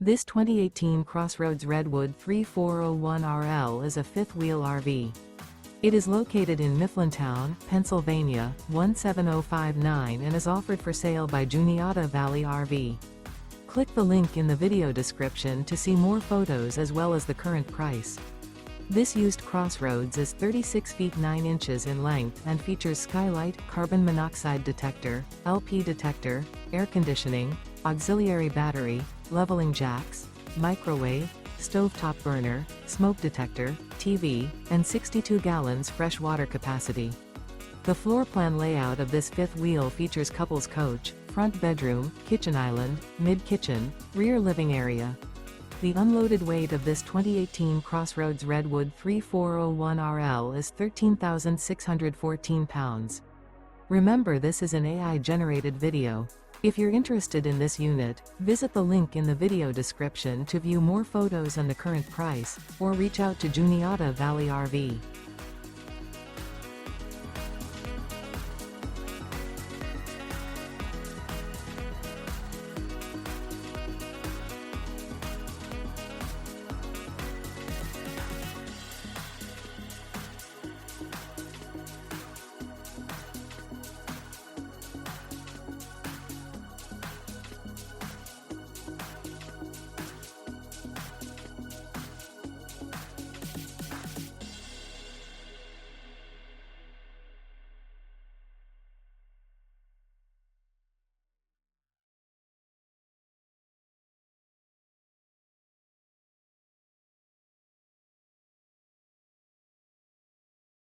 This 2018 CrossRoads Redwood 3401RL is a fifth-wheel RV. It is located in Mifflintown, Pennsylvania, 17059 and is offered for sale by Juniata Valley RV. Click the link in the video description to see more photos as well as the current price. This used CrossRoads is 36 feet 9 inches in length and features skylight, carbon monoxide detector, LP detector, air conditioning, auxiliary battery, leveling jacks, microwave, stovetop burner, smoke detector, TV, and 62 gallons fresh water capacity. The floor plan layout of this fifth wheel features couples coach, front bedroom, kitchen island, mid-kitchen, rear living area. The unloaded weight of this 2018 CrossRoads Redwood 3401RL is 13,614 pounds. Remember, this is an AI-generated video. If you're interested in this unit, visit the link in the video description to view more photos and the current price, or reach out to Juniata Valley RV.